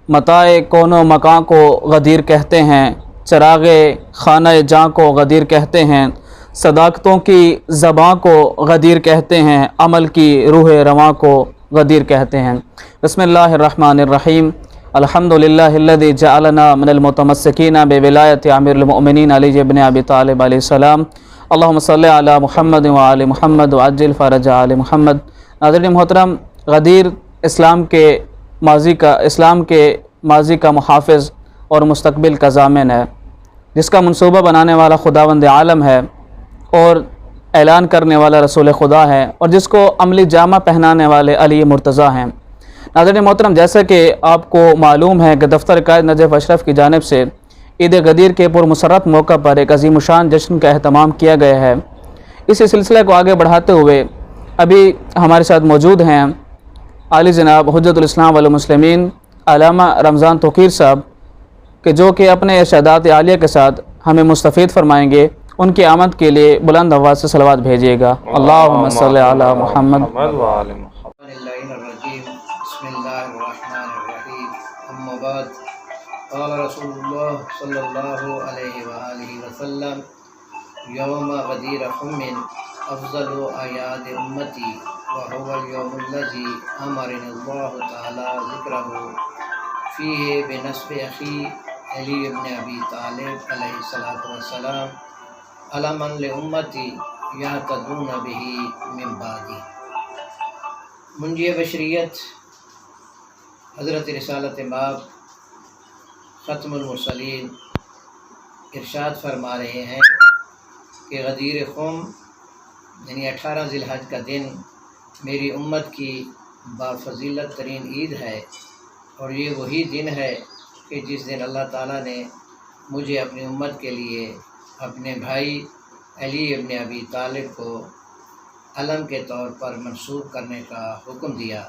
متاع کون و مکاں کو غدیر کہتے ہیں، چراغ خانہ جاں کو غدیر کہتے ہیں، صداقتوں کی زباں کو غدیر کہتے ہیں، عمل کی روح رواں کو غدیر کہتے ہیں۔ بسم اللہ الرحمن الرحیم۔ الحمدللہ الذی جعلنا من المتمسکین بولایت امیر المؤمنین علی ابن ابی طالب علیہ السلام۔ اللہم صلی علی محمد وآل محمد وعجل فرج آل محمد۔ ناظرین محترم، غدیر اسلام کے ماضی کا محافظ اور مستقبل کا ضامن ہے، جس کا منصوبہ بنانے والا خداوند عالم ہے اور اعلان کرنے والا رسول خدا ہے، اور جس کو عملی جامہ پہنانے والے علی مرتضیٰ ہیں۔ ناظرین محترم، جیسا کہ آپ کو معلوم ہے کہ دفتر قائد نجف اشرف کی جانب سے عید غدیر کے پرمسرت موقع پر ایک عظیم الشان جشن کا اہتمام کیا گیا ہے۔ اسی سلسلے کو آگے بڑھاتے ہوئے ابھی ہمارے ساتھ موجود ہیں عالی جناب حجت الاسلام والمسلمین علامہ رمضان توقیر صاحب، کہ جو کہ اپنے ارشادات عالیہ کے ساتھ ہمیں مستفید فرمائیں گے۔ ان کی آمد کے لیے بلند آواز سے صلوات بھیجیے گا۔ اللہم صلی علی محمد۔ بسم اللہ الرحمن الرحیم۔ اما بعد، قال رسول اللہ صلی اللہ علیہ وآلہ وسلم: یوم غدیر خم افضل اعیاد امتی وهو اليوم الذي امرنا الله تعالی ذکرہ فیہ بنسب اخی علی ابن ابی طالب علیہ السلام علما لامتی یہتدون بہ من بعدی۔ منجی بشریت حضرت رسالت مآب ختم المرسلین ارشاد فرما رہے ہیں کہ غدیر خم یعنی 18 ذی الحج کا دن میری امت کی بافضیلت ترین عید ہے، اور یہ وہی دن ہے کہ جس دن اللہ تعالیٰ نے مجھے اپنی امت کے لیے اپنے بھائی علی ابن ابی طالب کو علم کے طور پر منسوب کرنے کا حکم دیا،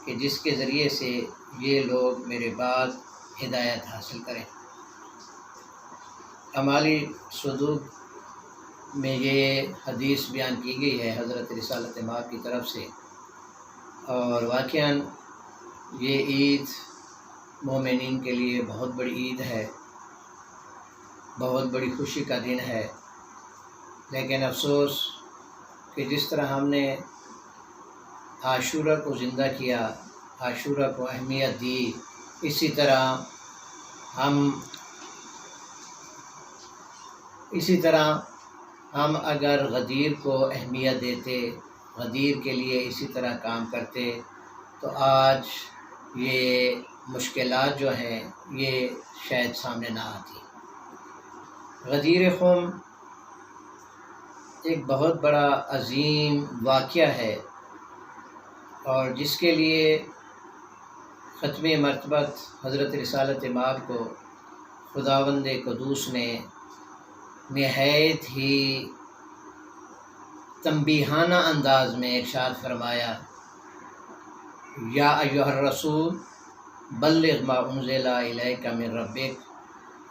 کہ جس کے ذریعے سے یہ لوگ میرے بعد ہدایت حاصل کریں۔ اعمالی صدوق میں یہ حدیث بیان کی گئی ہے حضرت رسالت مآب کی طرف سے، اور واقعاً یہ عید مومنین کے لیے بہت بڑی عید ہے، بہت بڑی خوشی کا دن ہے۔ لیکن افسوس کہ جس طرح ہم نے عاشورہ کو زندہ کیا، عاشورہ کو اہمیت دی، اسی طرح ہم اگر غدیر کو اہمیت دیتے، غدیر کے لیے اسی طرح کام کرتے، تو آج یہ مشکلات جو ہیں یہ شاید سامنے نہ آتی۔ غدیر خم ایک بہت بڑا عظیم واقعہ ہے، اور جس کے لیے ختم مرتبت حضرت رسالت مآب کو خداوند قدوس نے نہایت ہی تنبیہانہ انداز میں ارشاد فرمایا: یا ایھا الرسول بلغ ما انزل الیک من ربک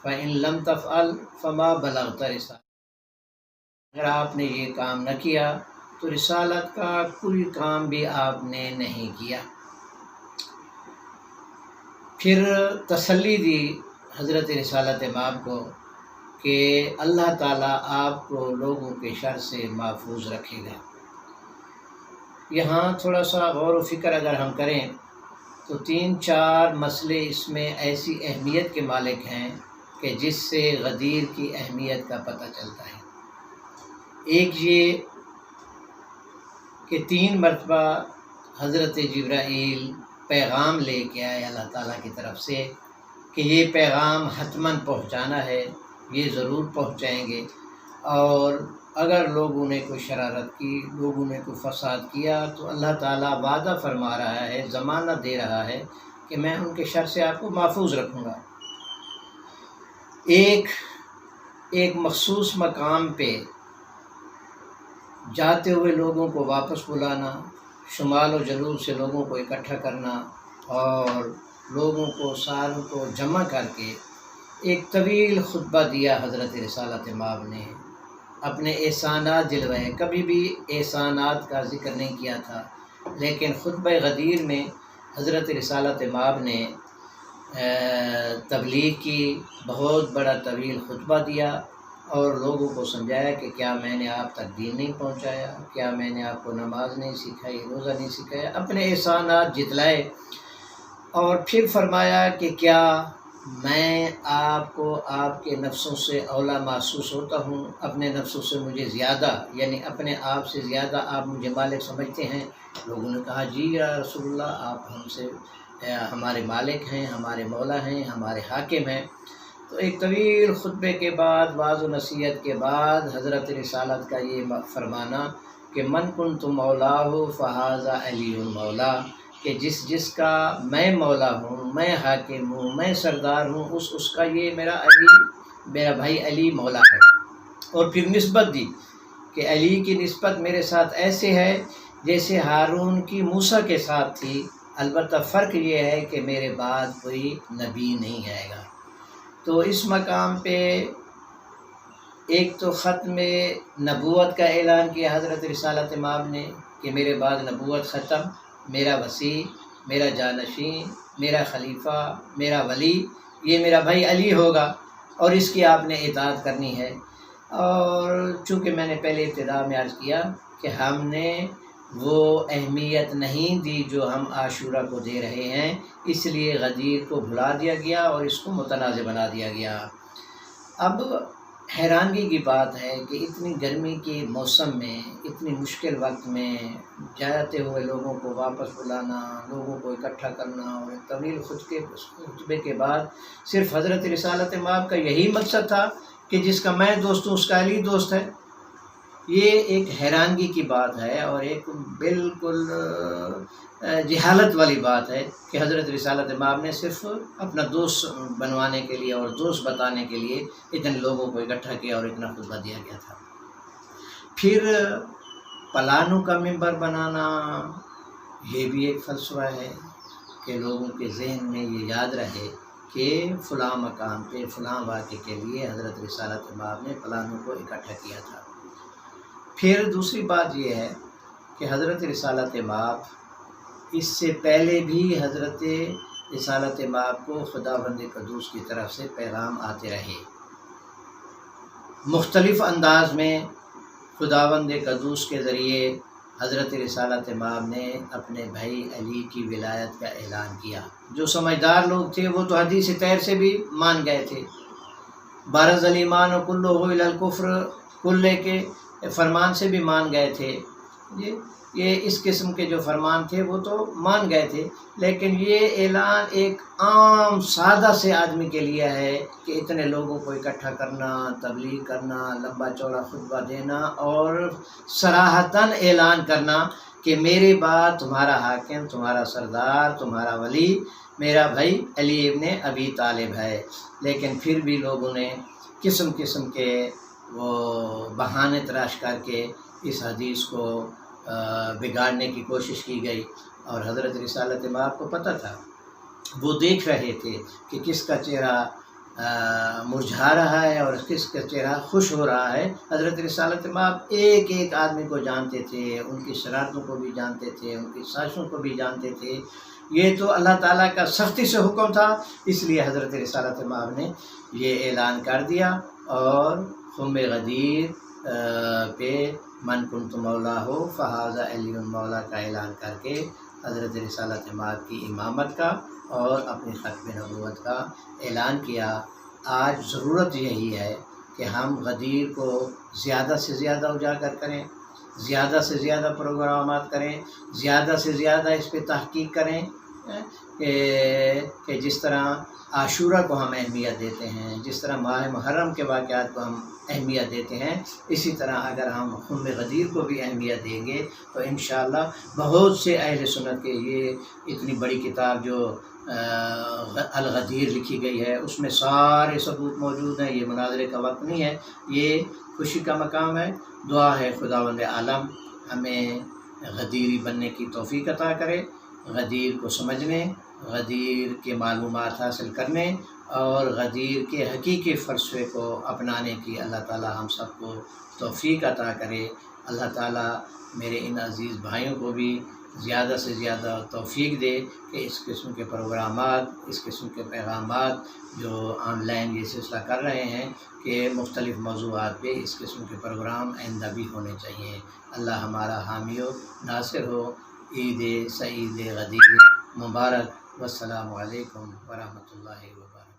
فإن لم تفعل فما بلغت رسالتہ۔ اگر آپ نے یہ کام نہ کیا تو رسالت کا کوئی کام بھی آپ نے نہیں کیا۔ پھر تسلی دی حضرت رسالت مآب کو کہ اللہ تعالیٰ آپ کو لوگوں کے شر سے محفوظ رکھے گا۔ یہاں تھوڑا سا غور و فکر اگر ہم کریں تو 3-4 مسئلے اس میں ایسی اہمیت کے مالک ہیں کہ جس سے غدیر کی اہمیت کا پتہ چلتا ہے۔ ایک یہ کہ 3 مرتبہ حضرت جبرائیل پیغام لے کے آئے اللہ تعالیٰ کی طرف سے کہ یہ پیغام حتماً پہنچانا ہے، یہ ضرور پہنچائیں گے، اور اگر لوگوں نے کوئی شرارت کی، لوگوں نے کوئی فساد کیا، تو اللہ تعالیٰ وعدہ فرما رہا ہے، ضمانت دے رہا ہے کہ میں ان کے شر سے آپ کو محفوظ رکھوں گا۔ ایک مخصوص مقام پہ جاتے ہوئے لوگوں کو واپس بلانا، شمال و جنوب سے لوگوں کو اکٹھا کرنا، اور لوگوں کو ساروں کو جمع کر کے ایک طویل خطبہ دیا حضرت رسالت مآب نے، اپنے احسانات جلوائے۔ کبھی بھی احسانات کا ذکر نہیں کیا تھا، لیکن خطبہ غدیر میں حضرت رسالت مآب نے تبلیغ کی، بہت بڑا طویل خطبہ دیا اور لوگوں کو سمجھایا کہ کیا میں نے آپ تک دین نہیں پہنچایا، کیا میں نے آپ کو نماز نہیں سکھائی، روزہ نہیں سکھایا، اپنے احسانات جتلائے۔ اور پھر فرمایا کہ کیا میں آپ کو آپ کے نفسوں سے اولا محسوس ہوتا ہوں، اپنے نفسوں سے مجھے زیادہ، یعنی اپنے آپ سے زیادہ آپ مجھے مالک سمجھتے ہیں؟ لوگوں نے کہا جی یا رسول اللہ، آپ ہم سے ہمارے مالک ہیں، ہمارے مولا ہیں، ہمارے حاکم ہیں۔ تو ایک طویل خطبے کے بعد، واعظ و نصیحت کے بعد، حضرت رسالت کا یہ فرمانا کہ من کنت مولاه فہذا علی المولا، کہ جس کا میں مولا ہوں، میں حاکم ہوں، میں سردار ہوں، اس کا یہ میرا بھائی علی مولا ہے۔ اور پھر نسبت دی کہ علی کی نسبت میرے ساتھ ایسے ہے جیسے ہارون کی موسیٰ کے ساتھ تھی، البتہ فرق یہ ہے کہ میرے بعد کوئی نبی نہیں آئے گا۔ تو اس مقام پہ ایک تو ختم نبوت کا اعلان کیا حضرت رسالت مآب نے کہ میرے بعد نبوت ختم، میرا وصی، میرا جانشین، میرا خلیفہ، میرا ولی یہ میرا بھائی علی ہوگا، اور اس کی آپ نے اطاعت کرنی ہے۔ اور چونکہ میں نے پہلے ابتدا میں عرض کیا کہ ہم نے وہ اہمیت نہیں دی جو ہم عاشورہ کو دے رہے ہیں، اس لیے غدیر کو بھلا دیا گیا اور اس کو متنازع بنا دیا گیا۔ اب حیرانگی کی بات ہے کہ اتنی گرمی کے موسم میں، اتنی مشکل وقت میں جاتے ہوئے لوگوں کو واپس بلانا، لوگوں کو اکٹھا کرنا، اور ایک طویل خطبے کے بعد صرف حضرت رسالت مآب کا یہی مقصد تھا کہ جس کا میں دوست ہوں اس کا علی دوست ہے۔ یہ ایک حیرانگی کی بات ہے اور ایک بالکل جہالت والی بات ہے کہ حضرت رسالت مآب نے صرف اپنا دوست بنوانے کے لیے اور دوست بتانے کے لیے اتنے لوگوں کو اکٹھا کیا اور اتنا خطبہ دیا گیا تھا۔ پھر پلانوں کا ممبر بنانا، یہ بھی ایک فلسفہ ہے کہ لوگوں کے ذہن میں یہ یاد رہے کہ فلاں مقام پہ فلاں واقعے کے لیے حضرت رسالت مآب نے پلانوں کو اکٹھا کیا تھا۔ پھر دوسری بات یہ ہے کہ حضرت رسالت مآب اس سے پہلے بھی حضرت رسالت مآب کو خداوند قدوس کی طرف سے پیغام آتے رہے، مختلف انداز میں خداوند قدوس کے ذریعے حضرت رسالت مآب نے اپنے بھائی علی کی ولایت کا اعلان کیا۔ جو سمجھدار لوگ تھے وہ تو حدیث طاہر سے بھی مان گئے تھے، بارز الایمان کلہ الی الکفر کلہ کے فرمان سے بھی مان گئے تھے۔ یہ اس قسم کے جو فرمان تھے وہ تو مان گئے تھے، لیکن یہ اعلان ایک عام سادہ سے آدمی کے لیے ہے کہ اتنے لوگوں کو اکٹھا کرنا، تبلیغ کرنا، لمبا چوڑا خطبہ دینا اور صراحتاً اعلان کرنا کہ میرے بعد تمہارا حاکم، تمہارا سردار، تمہارا ولی میرا بھائی علی ابن ابی طالب ہے۔ لیکن پھر بھی لوگوں نے قسم قسم کے وہ بہانے تراش کر کے اس حدیث کو بگاڑنے کی کوشش کی گئی، اور حضرت رسالت مآب کو پتہ تھا، وہ دیکھ رہے تھے کہ کس کا چہرہ مرجھا رہا ہے اور کس کا چہرہ خوش ہو رہا ہے۔ حضرت رسالت مآب ایک ایک آدمی کو جانتے تھے، ان کی شرارتوں کو بھی جانتے تھے، ان کی سازشوں کو بھی جانتے تھے۔ یہ تو اللہ تعالیٰ کا سختی سے حکم تھا، اس لیے حضرت رسالت مآب نے یہ اعلان کر دیا، اور خم غدیر پہ من کنت مولاه فہذا علی المولا کا اعلان کر کے حضرت رسالت مآب کی امامت کا اور اپنی ختم نبوت کا اعلان کیا۔ آج ضرورت یہی ہے کہ ہم غدیر کو زیادہ سے زیادہ اجاگر کریں، زیادہ سے زیادہ پروگرامات کریں، زیادہ سے زیادہ اس پہ تحقیق کریں کہ جس طرح عاشورہ کو ہم اہمیت دیتے ہیں، جس طرح ماہ محرم کے واقعات کو ہم اہمیت دیتے ہیں، اسی طرح اگر ہم خم غدیر کو بھی اہمیت دیں گے تو انشاءاللہ بہت سے اہل سنت کے یہ اتنی بڑی کتاب جو الغدیر لکھی گئی ہے اس میں سارے ثبوت موجود ہیں۔ یہ مناظرے کا وقت نہیں ہے، یہ خوشی کا مقام ہے۔ دعا ہے خداوند عالم ہمیں غدیری بننے کی توفیق عطا کرے، غدیر کو سمجھنے، غدیر کے معلومات حاصل کرنے اور غدیر کے حقیقی فلسفے کو اپنانے کی اللہ تعالی ہم سب کو توفیق عطا کرے۔ اللہ تعالی میرے ان عزیز بھائیوں کو بھی زیادہ سے زیادہ توفیق دے کہ اس قسم کے پروگرامات، اس قسم کے پیغامات جو آن لائن یہ سلسلہ کر رہے ہیں کہ مختلف موضوعات پہ اس قسم کے پروگرام آئندہ بھی ہونے چاہیے۔ اللہ ہمارا حامی و ناصر ہو۔ عید سعید غدیر مبارک۔ والسلام علیکم ورحمۃ اللہ وبرکاتہ۔